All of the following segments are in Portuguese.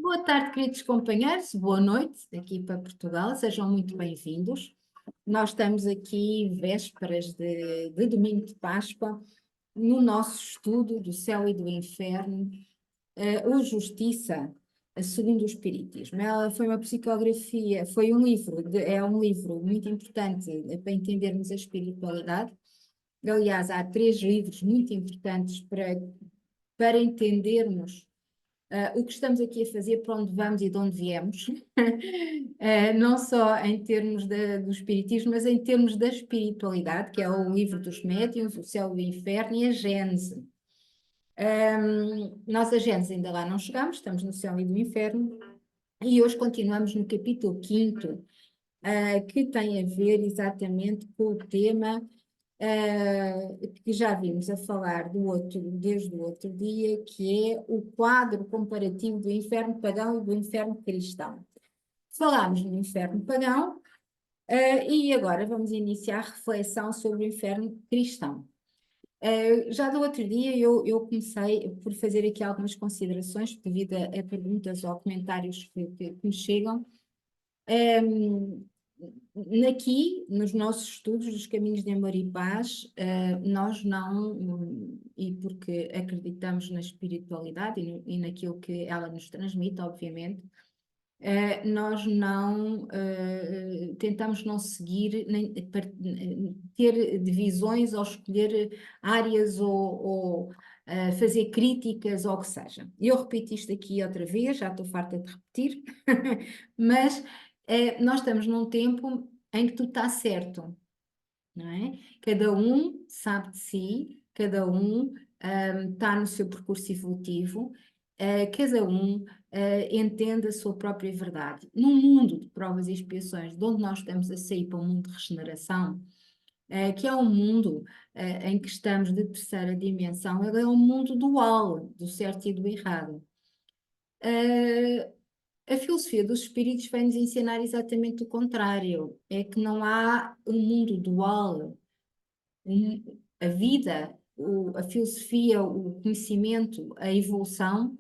Boa tarde, queridos companheiros, boa noite aqui para Portugal, sejam muito bem-vindos. Nós estamos aqui vésperas de domingo de Páscoa, no nosso estudo do céu e do inferno, o Justiça, segundo o Espiritismo. Ela foi uma psicografia, foi um livro, é um livro muito importante para entendermos a espiritualidade. Aliás, há três livros muito importantes para entendermos o que estamos aqui a fazer, para onde vamos e de onde viemos, não só em termos do espiritismo, mas em termos da espiritualidade, que é o livro dos médiuns, o céu e o inferno e a Gênese. Nós a Gênese ainda lá não chegamos, estamos no céu e no inferno, e hoje continuamos no capítulo 5º, que tem a ver exatamente com o tema que já vimos a falar desde o outro dia, que é o quadro comparativo do inferno pagão e do inferno cristão. Falámos no inferno pagão, e agora vamos iniciar a reflexão sobre o inferno cristão. Já do outro dia eu comecei por fazer aqui algumas considerações devido a perguntas ou comentários que me chegam. Aqui, nos nossos estudos dos caminhos de amor e paz, nós não, e porque acreditamos na espiritualidade e naquilo que ela nos transmite, obviamente, nós não tentamos não seguir, nem ter divisões ou escolher áreas ou fazer críticas ou o que seja. Eu repito isto aqui outra vez, já estou farta de repetir, mas nós estamos num tempo em que tudo está certo, não é? Cada um sabe de si, cada um está no seu percurso evolutivo, cada um entende a sua própria verdade. Num mundo de provas e expiações, de onde nós estamos a sair para um mundo de regeneração, que é um mundo em que estamos de terceira dimensão, ele é um mundo dual, do certo e do errado. A filosofia dos espíritos vai nos ensinar exatamente o contrário, é que não há um mundo dual. A vida, a filosofia, o conhecimento, a evolução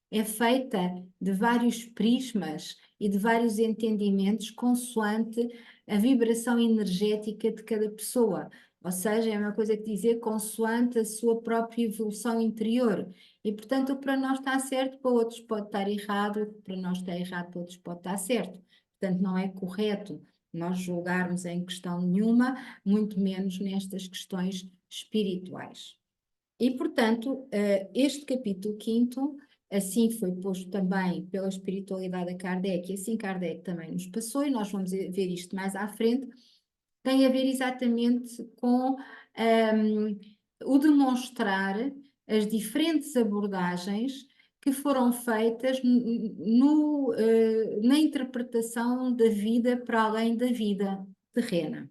é feita de vários prismas e de vários entendimentos consoante a vibração energética de cada pessoa. Ou seja, é uma coisa que dizer consoante a sua própria evolução interior. E, portanto, o que para nós está certo, para outros pode estar errado, o que para nós está errado, para outros pode estar certo. Portanto, não é correto nós julgarmos em questão nenhuma, muito menos nestas questões espirituais. E, portanto, este capítulo 5º, assim foi posto também pela espiritualidade a Kardec, e assim Kardec também nos passou, e nós vamos ver isto mais à frente, tem a ver exatamente com o demonstrar as diferentes abordagens que foram feitas na interpretação da vida para além da vida terrena.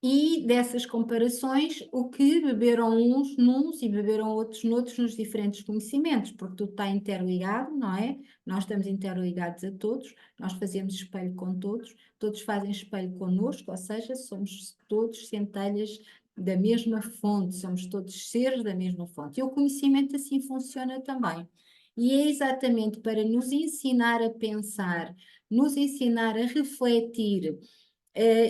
E dessas comparações, o que beberam uns nuns e beberam outros noutros nos diferentes conhecimentos, porque tudo está interligado, não é? Nós estamos interligados a todos, nós fazemos espelho com todos, todos fazem espelho connosco, ou seja, somos todos centelhas da mesma fonte, somos todos seres da mesma fonte. E o conhecimento assim funciona também. E é exatamente para nos ensinar a pensar, nos ensinar a refletir,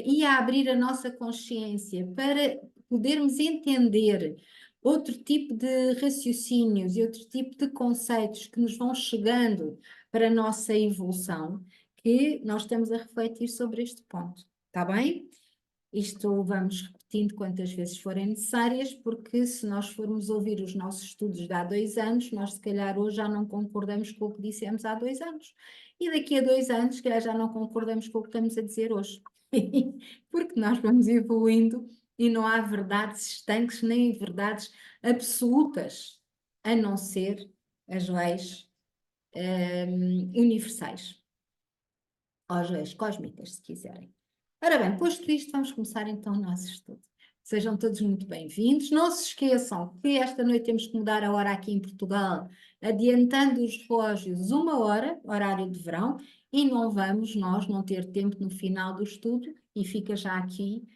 e a abrir a nossa consciência para podermos entender outro tipo de raciocínios e outro tipo de conceitos que nos vão chegando para a nossa evolução, que nós estamos a refletir sobre este ponto. Está bem? Isto vamos repetindo quantas vezes forem necessárias, porque se nós formos ouvir os nossos estudos de há 2 anos, nós se calhar hoje já não concordamos com o que dissemos há 2 anos. E daqui a 2 anos, se calhar já não concordamos com o que estamos a dizer hoje. Porque nós vamos evoluindo e não há verdades estanques nem verdades absolutas, a não ser as leis universais, ou as leis cósmicas, se quiserem. Ora bem, posto isto, vamos começar então o nosso estudo. Sejam todos muito bem-vindos. Não se esqueçam que esta noite temos que mudar a hora aqui em Portugal, adiantando os relógios 1 hora, horário de verão, e não vamos nós não ter tempo no final do estudo, e fica já aqui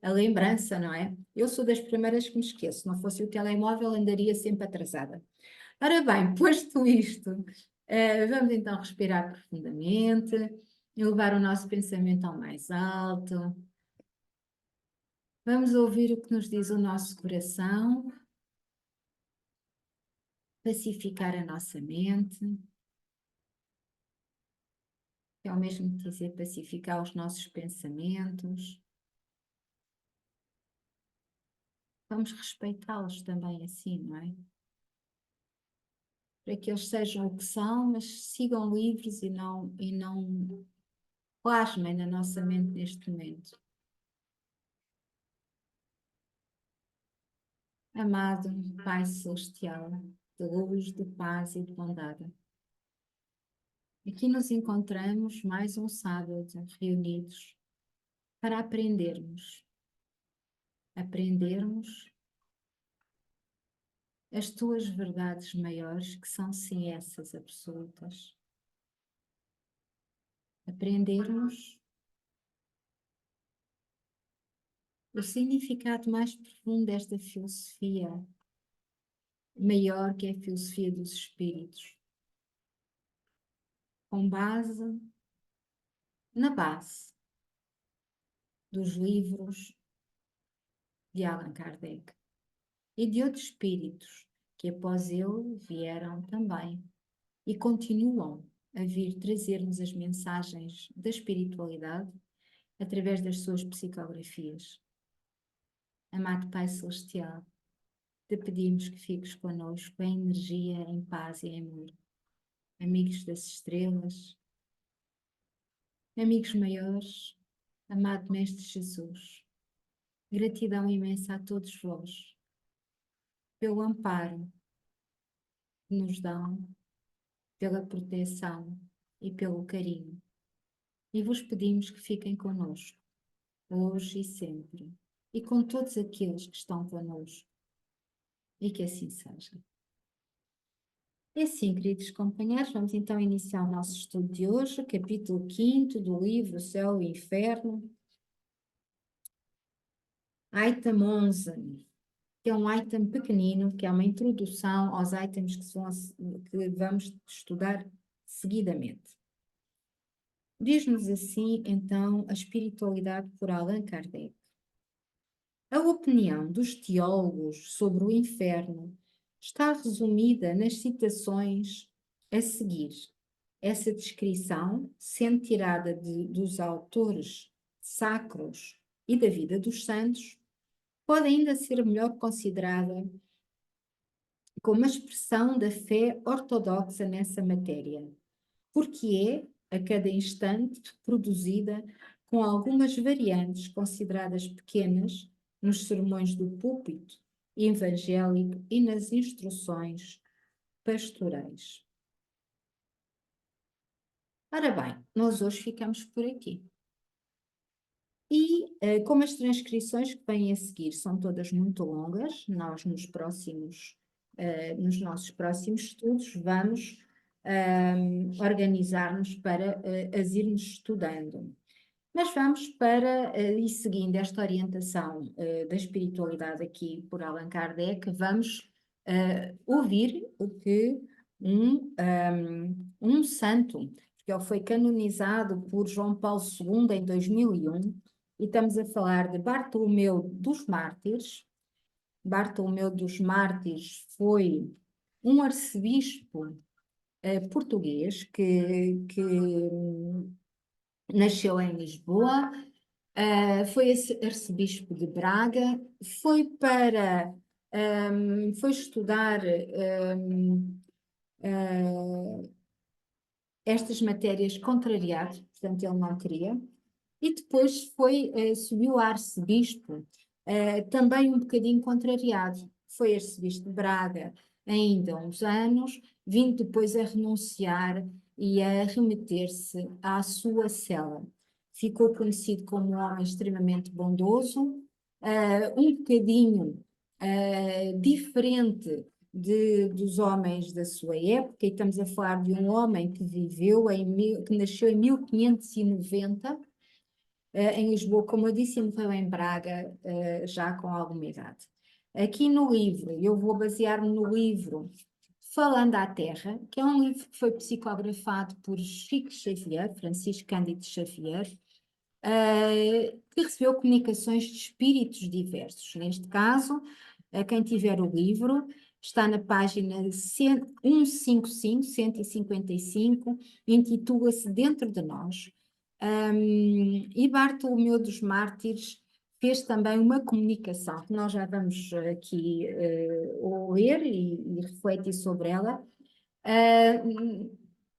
a lembrança, não é? Eu sou das primeiras que me esqueço, se não fosse o telemóvel andaria sempre atrasada. Ora bem, posto isto, vamos então respirar profundamente, elevar o nosso pensamento ao mais alto. Vamos ouvir o que nos diz o nosso coração, pacificar a nossa mente, que é o mesmo que dizer pacificar os nossos pensamentos. Vamos respeitá-los também assim, não é? Para que eles sejam o que são, mas sigam livres e não plasmem na nossa mente neste momento. Amado Pai Celestial, de luz, de paz e de bondade, aqui nos encontramos mais um sábado reunidos para aprendermos as tuas verdades maiores, que são sim essas absolutas. Aprendermos o significado mais profundo desta filosofia maior, que é a filosofia dos espíritos, com base na base dos livros de Allan Kardec e de outros espíritos que após ele vieram também e continuam a vir trazer-nos as mensagens da espiritualidade através das suas psicografias. Amado Pai Celestial, te pedimos que fiques connosco em energia, em paz e em amor. Amigos das estrelas, amigos maiores, amado Mestre Jesus, gratidão imensa a todos vós pelo amparo que nos dão, pela proteção e pelo carinho. E vos pedimos que fiquem connosco, hoje e sempre, e com todos aqueles que estão connosco, e que assim seja. E assim, queridos companheiros, vamos então iniciar o nosso estudo de hoje, capítulo 5 do livro O Céu e o Inferno, item 11, que é um item pequenino, que é uma introdução aos itens que vamos estudar seguidamente. Diz-nos assim, então, a espiritualidade por Allan Kardec. A opinião dos teólogos sobre o inferno está resumida nas citações a seguir. Essa descrição, sendo tirada dos autores sacros e da vida dos santos, pode ainda ser melhor considerada como uma expressão da fé ortodoxa nessa matéria, porque é, a cada instante, produzida com algumas variantes consideradas pequenas nos sermões do púlpito evangélico e nas instruções pastorais. Ora bem, nós hoje ficamos por aqui. E como as transcrições que vêm a seguir são todas muito longas, nós nos nossos próximos estudos vamos organizar-nos para as irmos estudando. Mas vamos para, e seguindo esta orientação da espiritualidade aqui por Allan Kardec, vamos ouvir o que um santo, porque ele foi canonizado por João Paulo II em 2001, e estamos a falar de Bartolomeu dos Mártires. Bartolomeu dos Mártires foi um arcebispo português que nasceu em Lisboa, foi arcebispo de Braga, foi estudar estas matérias contrariado, portanto ele não queria, e depois subiu a arcebispo, também um bocadinho contrariado, foi arcebispo de Braga ainda há uns anos, vindo depois a renunciar e a remeter-se à sua cela. Ficou conhecido como um homem extremamente bondoso, um bocadinho diferente dos homens da sua época, e estamos a falar de um homem que nasceu em 1590, em Lisboa, como eu disse, e morreu em Braga, já com alguma idade. Aqui no livro, eu vou basear-me no livro Falando à Terra, que é um livro que foi psicografado por Chico Xavier, Francisco Cândido Xavier, que recebeu comunicações de espíritos diversos. Neste caso, a quem tiver o livro, está na página 155, 155, intitula-se Dentro de Nós. E Bartolomeu dos Mártires fez também uma comunicação, que nós já vamos aqui ler e refletir sobre ela,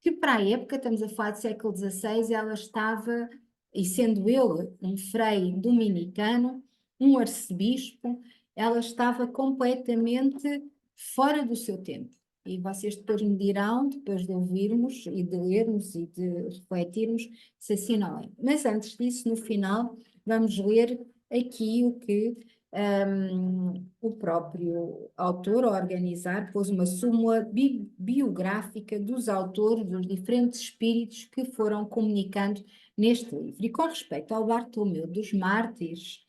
que para a época, estamos a falar do século XVI, ela estava, e sendo ele um frei dominicano, um arcebispo, ela estava completamente fora do seu tempo. E vocês depois me dirão, depois de ouvirmos e de lermos e de refletirmos, se assim não é. Mas antes disso, no final, vamos ler aqui o que o próprio autor, ao organizar, pôs uma súmula biográfica dos autores, dos diferentes espíritos que foram comunicando neste livro. E com respeito ao Bartolomeu dos Mártires,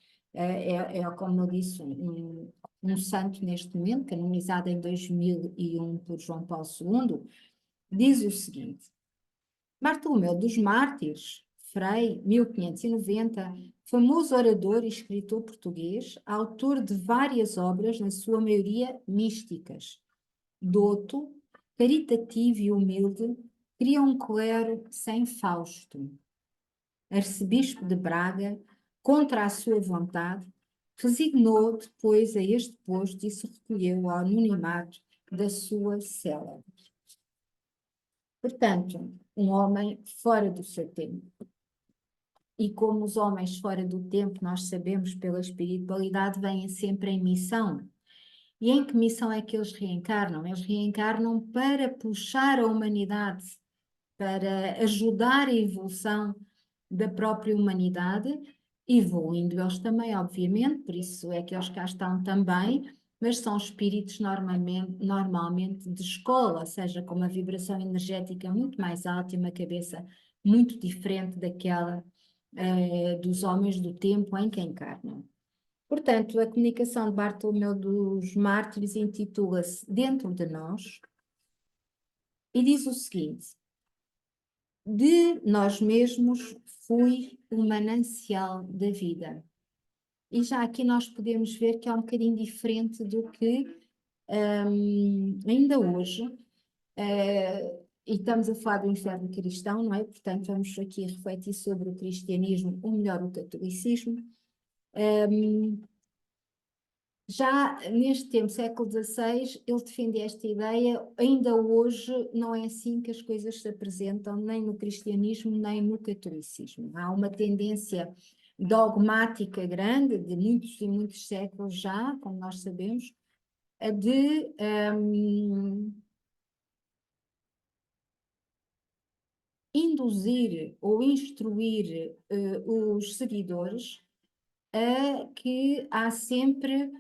como eu disse, um santo neste momento, canonizado em 2001 por João Paulo II, diz o seguinte: Bartolomeu dos Mártires, Frei, 1590, famoso orador e escritor português, autor de várias obras, na sua maioria místicas. Douto, caritativo e humilde, cria um clero sem Fausto. Arcebispo de Braga, contra a sua vontade, resignou depois a este posto e se recolheu ao anonimato da sua cela. Portanto, um homem fora do seu tempo. E como os homens fora do tempo, nós sabemos pela espiritualidade, vêm sempre em missão. E em que missão é que eles reencarnam? Eles reencarnam para puxar a humanidade, para ajudar a evolução da própria humanidade, evoluindo eles também, obviamente, por isso é que eles cá estão também, mas são espíritos normalmente de escola, ou seja, com uma vibração energética muito mais alta e uma cabeça muito diferente daquela dos homens do tempo em que encarnam. Portanto, a comunicação de Bartolomeu dos Mártires intitula-se Dentro de Nós e diz o seguinte: de nós mesmos fui o manancial da vida. E já aqui nós podemos ver que é um bocadinho diferente do que ainda hoje, e estamos a falar do inferno cristão, não é? Portanto, vamos aqui refletir sobre o cristianismo, ou melhor, o catolicismo. Já neste tempo, século XVI, ele defendia esta ideia, ainda hoje não é assim que as coisas se apresentam, nem no cristianismo, nem no catolicismo. Há uma tendência dogmática grande, de muitos e muitos séculos já, como nós sabemos, de induzir ou instruir os seguidores a que há sempre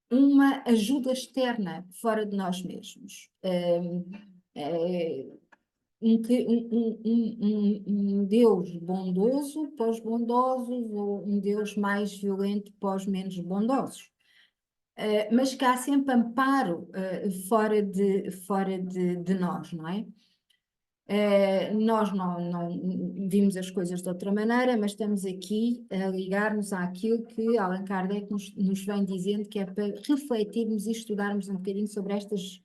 uma ajuda externa fora de nós mesmos. Um Deus bondoso para os bondosos ou um Deus mais violento para os menos bondosos. Mas que há sempre amparo fora de nós, não é? Nós não vimos as coisas de outra maneira, mas estamos aqui a ligar-nos àquilo que Allan Kardec nos vem dizendo, que é para refletirmos e estudarmos um bocadinho sobre estas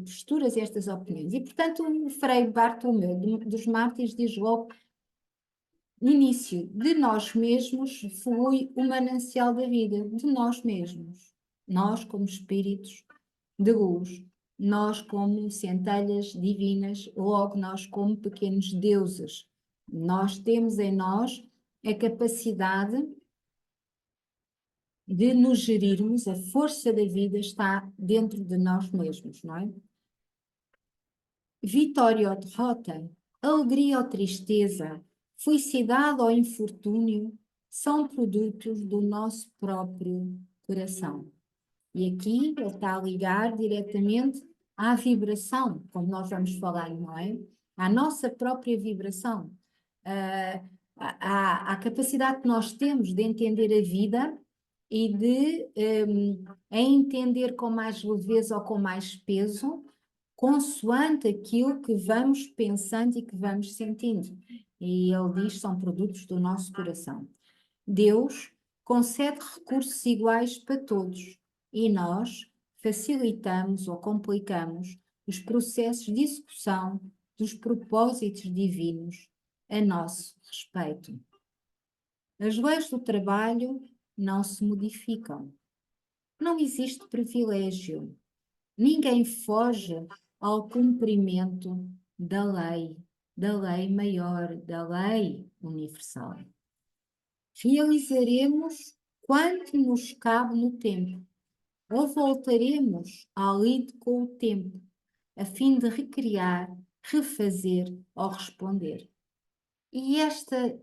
posturas e estas opiniões. E, portanto, o Frei Bartolomeu dos Mártires diz logo, no início, de nós mesmos flui o manancial da vida, de nós mesmos. Nós, como espíritos de luz, nós como centelhas divinas, logo nós como pequenos deuses. Nós temos em nós a capacidade de nos gerirmos, a força da vida está dentro de nós mesmos, não é? Vitória ou derrota, alegria ou tristeza, felicidade ou infortúnio, são produtos do nosso próprio coração. E aqui ele está a ligar diretamente à vibração, como nós vamos falar, não é? À nossa própria vibração, à capacidade que nós temos de entender a vida e de a entender com mais leveza ou com mais peso, consoante aquilo que vamos pensando e que vamos sentindo. E ele diz, são produtos do nosso coração. Deus concede recursos iguais para todos e nós facilitamos ou complicamos os processos de execução dos propósitos divinos a nosso respeito. As leis do trabalho não se modificam. Não existe privilégio. Ninguém foge ao cumprimento da lei maior, da lei universal. Realizaremos quanto nos cabe no tempo, ou voltaremos ao lide com o tempo, a fim de recriar, refazer ou responder. E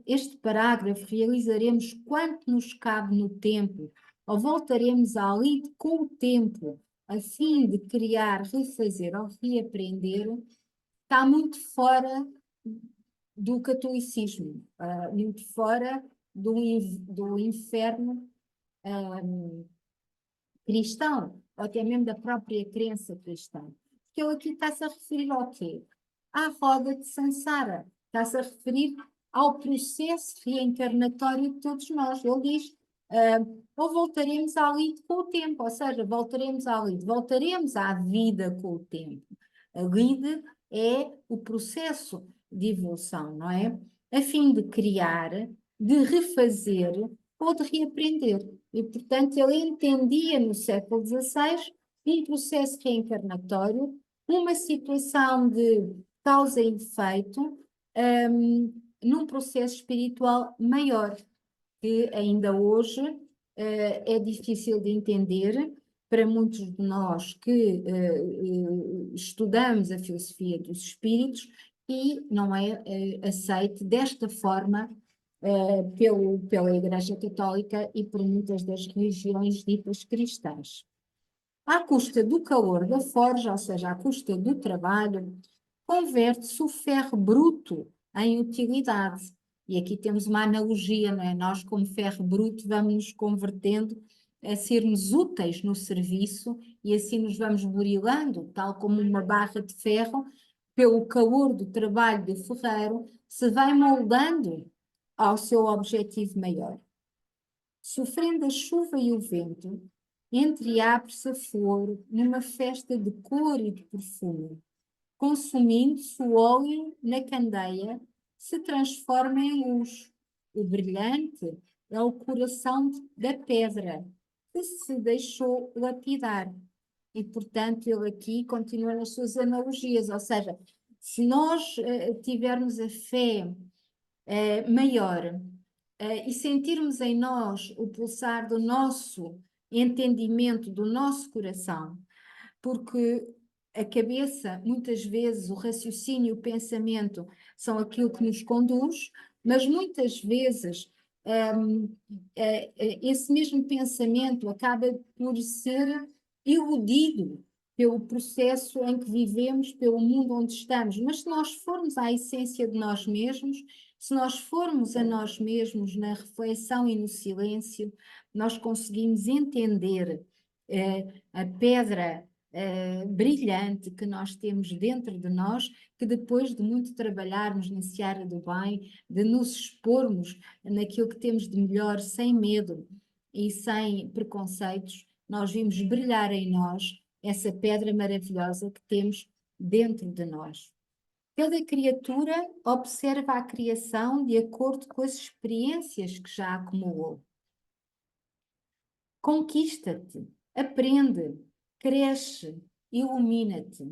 este parágrafo, realizaremos quanto nos cabe no tempo, ou voltaremos ao lide com o tempo, a fim de criar, refazer ou reaprender, está muito fora do catolicismo, muito fora do inferno cristão, ou até mesmo da própria crença cristã. Porque ele aqui está-se a referir ao quê? À roda de Sansara. Está-se a referir ao processo reencarnatório de todos nós. Ele diz, ou voltaremos à lide com o tempo, ou seja, voltaremos à lide, voltaremos à vida com o tempo. A lide é o processo de evolução, não é? A fim de criar, de refazer ou de reaprender. E, portanto, ele entendia no século XVI um processo reencarnatório, uma situação de causa e efeito, num processo espiritual maior, que ainda hoje é difícil de entender para muitos de nós que estudamos a filosofia dos espíritos e não é aceite desta forma pela Igreja Católica e por muitas das religiões ditas cristãs. À custa do calor da forja, ou seja, à custa do trabalho, converte-se o ferro bruto em utilidade. E aqui temos uma analogia, não é? Nós, como ferro bruto, vamos nos convertendo a sermos úteis no serviço e assim nos vamos burilando, tal como uma barra de ferro, pelo calor do trabalho do ferreiro, se vai moldando ao seu objetivo maior. Sofrendo a chuva e o vento, entreabre-se a flor numa festa de cor e de perfume. Consumindo-se o óleo na candeia, se transforma em luz. O brilhante é o coração da pedra que se deixou lapidar. E, portanto, ele aqui continua nas suas analogias, ou seja, se nós tivermos a fé maior e sentirmos em nós o pulsar do nosso entendimento, do nosso coração, porque a cabeça, muitas vezes, o raciocínio, o pensamento são aquilo que nos conduz, mas muitas vezes esse mesmo pensamento acaba por ser iludido pelo processo em que vivemos, pelo mundo onde estamos. Mas se nós formos à essência de nós mesmos, se nós formos a nós mesmos na reflexão e no silêncio, nós conseguimos entender a pedra brilhante que nós temos dentro de nós, que depois de muito trabalharmos na seara do bem, de nos expormos naquilo que temos de melhor, sem medo e sem preconceitos, nós vimos brilhar em nós essa pedra maravilhosa que temos dentro de nós. Cada criatura observa a criação de acordo com as experiências que já acumulou. Conquista-te, aprende, cresce, ilumina-te.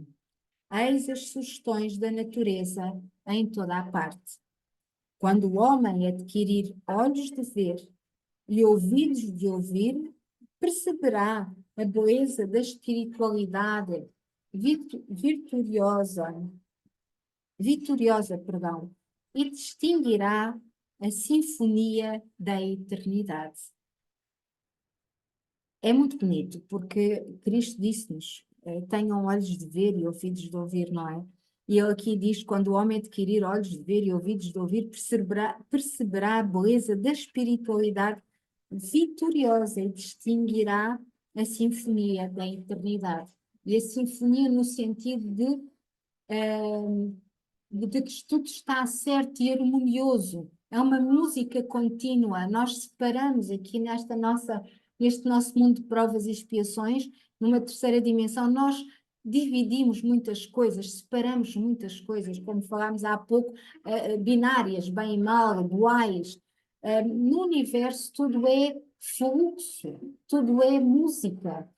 Eis as sugestões da natureza em toda a parte. Quando o homem adquirir olhos de ver e ouvidos de ouvir, perceberá a beleza da espiritualidade vitoriosa, e distinguirá a sinfonia da eternidade. É muito bonito, porque Cristo disse-nos, tenham olhos de ver e ouvidos de ouvir, não é? E ele aqui diz, quando o homem adquirir olhos de ver e ouvidos de ouvir, perceberá a beleza da espiritualidade vitoriosa e distinguirá a sinfonia da eternidade. E a sinfonia no sentido de que tudo está certo e harmonioso. É uma música contínua. Nós separamos aqui neste nosso mundo de provas e expiações, numa terceira dimensão, nós dividimos muitas coisas, separamos muitas coisas, como falámos há pouco, binárias, bem e mal, duais. No universo tudo é fluxo, tudo é música,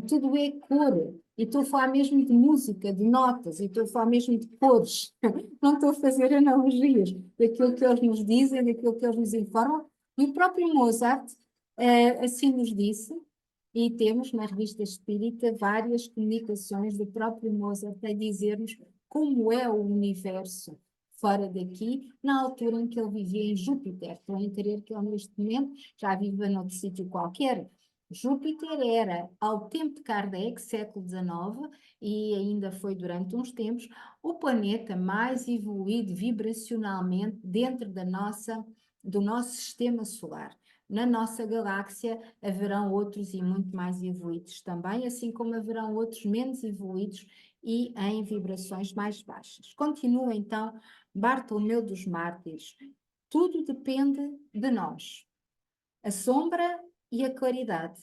tudo é cor. E estou a falar mesmo de música, de notas, e estou a falar mesmo de cores. Não estou a fazer analogias daquilo que eles nos dizem, daquilo que eles nos informam. E o próprio Mozart assim nos disse, e temos na Revista Espírita várias comunicações do próprio Mozart a dizer-nos como é o universo fora daqui, na altura em que ele vivia em Júpiter. Estou a crer que ele neste momento já vive noutro sítio qualquer. Júpiter era, ao tempo de Kardec, século XIX, e ainda foi durante uns tempos, o planeta mais evoluído vibracionalmente dentro do nosso sistema solar. Na nossa galáxia haverão outros e muito mais evoluídos também, assim como haverão outros menos evoluídos e em vibrações mais baixas. Continua então Bartolomeu dos Mártires. Tudo depende de nós. A sombra e a claridade,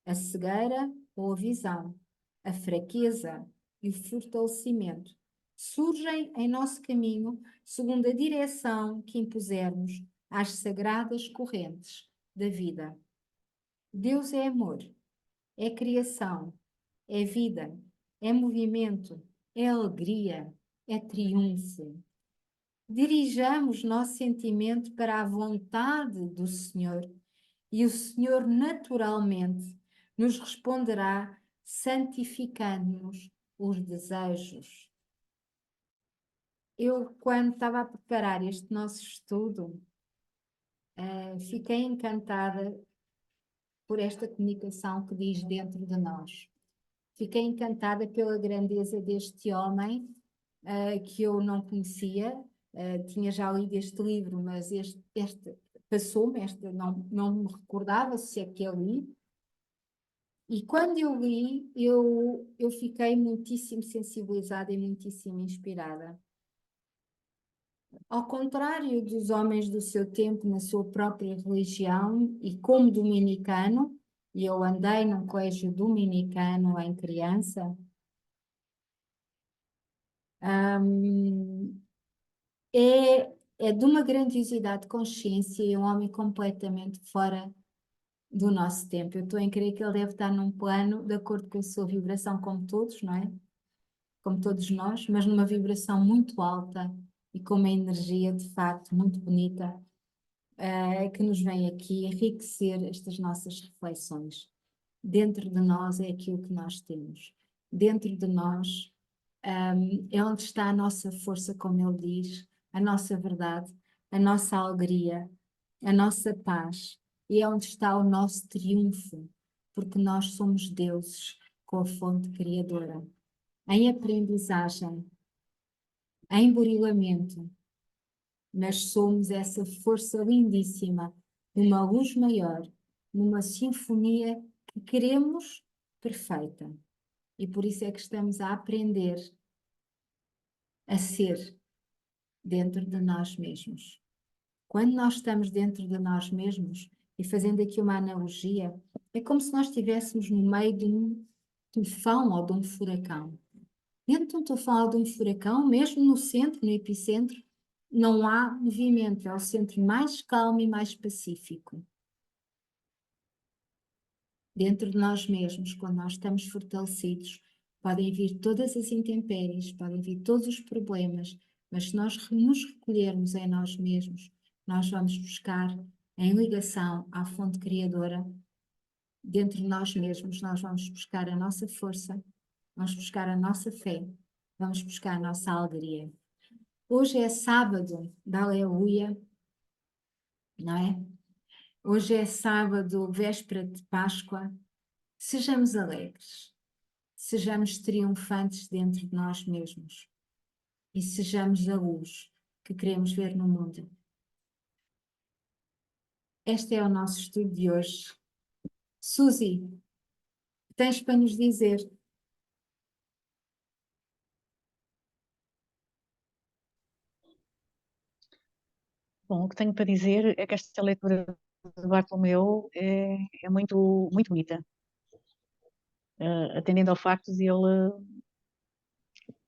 a cegueira ou a visão, a fraqueza e o fortalecimento surgem em nosso caminho segundo a direção que impusermos às sagradas correntes da vida. Deus é amor, é criação, é vida, é movimento, é alegria, é triunfo. Dirijamos nosso sentimento para a vontade do Senhor e o Senhor naturalmente nos responderá santificando-nos os desejos. Eu, quando estava a preparar este nosso estudo, fiquei encantada por esta comunicação que diz dentro de nós. Fiquei encantada pela grandeza deste homem, que eu não conhecia, tinha já lido este livro, mas este passou-me, não me recordava se é que eu li. E quando eu li, eu fiquei muitíssimo sensibilizada e muitíssimo inspirada. Ao contrário dos homens do seu tempo na sua própria religião, e como dominicano, e eu andei num colégio dominicano em criança, é de uma grandiosidade de consciência e um homem completamente fora do nosso tempo. Eu estou a crer que ele deve estar num plano de acordo com a sua vibração, como todos, não é? Como todos nós, mas numa vibração muito alta e com uma energia de facto muito bonita, que nos vem aqui enriquecer estas nossas reflexões. Dentro de nós é aquilo que nós temos. Dentro de nós, é onde está a nossa força, como ele diz, a nossa verdade, a nossa alegria, a nossa paz, e é onde está o nosso triunfo, porque nós somos deuses com a fonte criadora. Em aprendizagem, em burilamento, mas somos essa força lindíssima, numa luz maior, numa sinfonia que queremos perfeita. E por isso é que estamos a aprender a ser dentro de nós mesmos. Quando nós estamos dentro de nós mesmos, e fazendo aqui uma analogia, é como se nós estivéssemos no meio de um tufão ou de um furacão. Dentro de um tufão ou de um furacão, mesmo no centro, no epicentro, não há movimento, é o centro mais calmo e mais pacífico. Dentro de nós mesmos, quando nós estamos fortalecidos, podem vir todas as intempéries, podem vir todos os problemas, mas se nós nos recolhermos em nós mesmos, nós vamos buscar, em ligação à fonte criadora, dentro de nós mesmos, nós vamos buscar a nossa força, vamos buscar a nossa fé, vamos buscar a nossa alegria. Hoje é sábado da Aleluia, não é? Hoje é sábado, véspera de Páscoa. Sejamos alegres, sejamos triunfantes dentro de nós mesmos e sejamos a luz que queremos ver no mundo. Este é o nosso estudo de hoje. Suzy, tens para nos dizer? Bom, o que tenho para dizer é que esta leitura de Bartolomeu é muito, muito bonita, atendendo ao facto de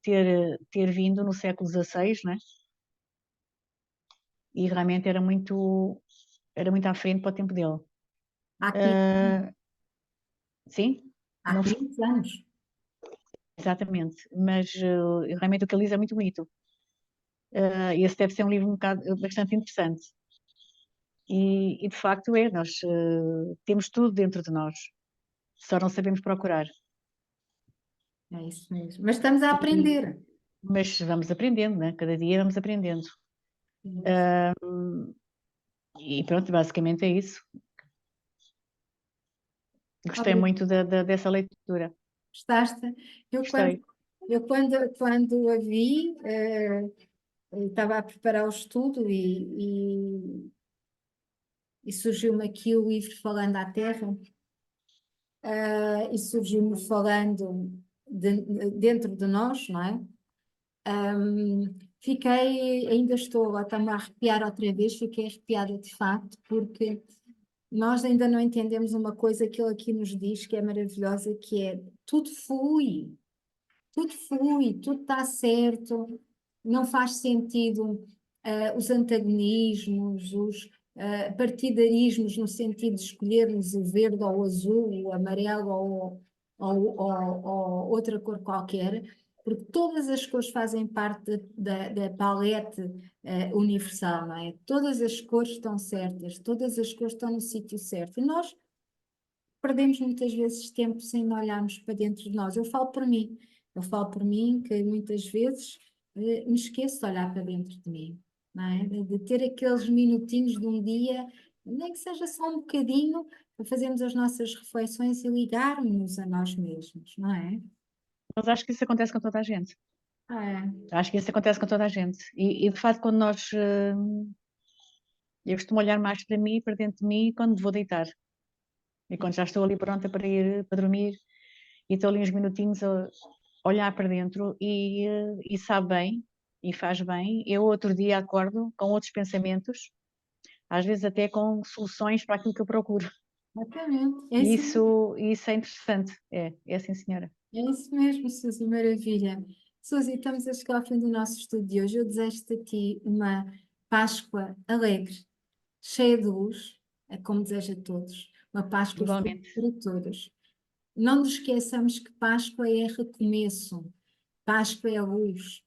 ele ter vindo no século XVI, né? E realmente era muito à frente para o tempo dele. Há 500, Ah, sim, há não 500 anos. exatamente, mas realmente o que ele diz é muito bonito. Esse deve ser um livro um bocado, bastante interessante. E de facto nós temos tudo dentro de nós, só não sabemos procurar. É isso mesmo. Mas estamos a aprender. Mas vamos aprendendo, né? Cada dia vamos aprendendo. E pronto, basicamente é isso. Gostei Obrigada. muito dessa leitura. Gostaste? Eu quando, Gostei. quando a vi, estava a preparar o estudo e surgiu-me aqui o livro Falando à Terra, e surgiu-me falando dentro de nós, não é? Fiquei, ainda estou, agora está-me a arrepiar outra vez, fiquei arrepiada de facto, porque nós ainda não entendemos uma coisa que ele aqui nos diz que é maravilhosa, que é tudo flui, tudo está certo, não faz sentido os antagonismos, os partidarismos no sentido de escolhermos o verde ou o azul, o amarelo ou outra cor qualquer, porque todas as cores fazem parte da palete universal, não é? Todas as cores estão certas, todas as cores estão no sítio certo. E nós perdemos muitas vezes tempo sem olharmos para dentro de nós. Eu falo por mim que muitas vezes me esqueço de olhar para dentro de mim, não é? De ter aqueles minutinhos de um dia, nem que seja só um bocadinho, para fazermos as nossas reflexões e ligarmos a nós mesmos, não é? Mas acho que isso acontece com toda a gente. É, Acho que isso acontece com toda a gente. E de facto, quando eu costumo olhar mais para mim, para dentro de mim, quando vou deitar. E quando já estou ali pronta para ir para dormir, e estou ali uns minutinhos a olhar para dentro e sabe bem, e faz bem. Eu outro dia acordo com outros pensamentos, às vezes até com soluções para aquilo que eu procuro. exatamente. É E isso, isso é interessante. É sim, senhora. é isso mesmo, Suzy, maravilha. Suzy, estamos a chegar ao fim do nosso estudo de hoje. Eu desejo-te a ti uma Páscoa alegre, cheia de luz, é como desejo a todos, uma Páscoa feliz Igualmente. para todos. Não nos esqueçamos que Páscoa é recomeço, Páscoa é luz.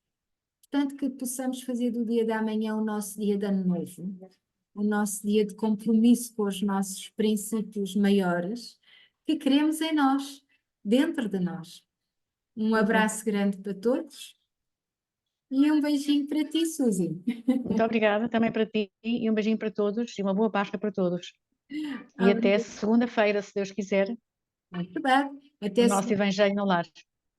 Portanto, que possamos fazer do dia da manhã o nosso dia de ano novo, o nosso dia de compromisso com os nossos princípios maiores, que queremos em nós, dentro de nós. Um abraço grande para todos e um beijinho para ti, Suzy. Muito obrigada também para ti e um beijinho para todos e uma boa Páscoa para todos. E até Obrigada. segunda-feira, se Deus quiser, É verdade. o Até nosso Evangelho no lar.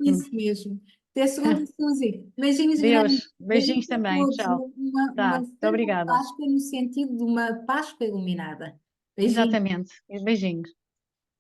Hum. isso mesmo. Até segunda, Suzy. Beijinhos grandes. Deus, Beijinhos beijinhos a também. todos. Tchau. Uma Tá, muito santa obrigada. Páscoa no sentido de uma Páscoa iluminada. Beijinhos. Exatamente. Beijinhos.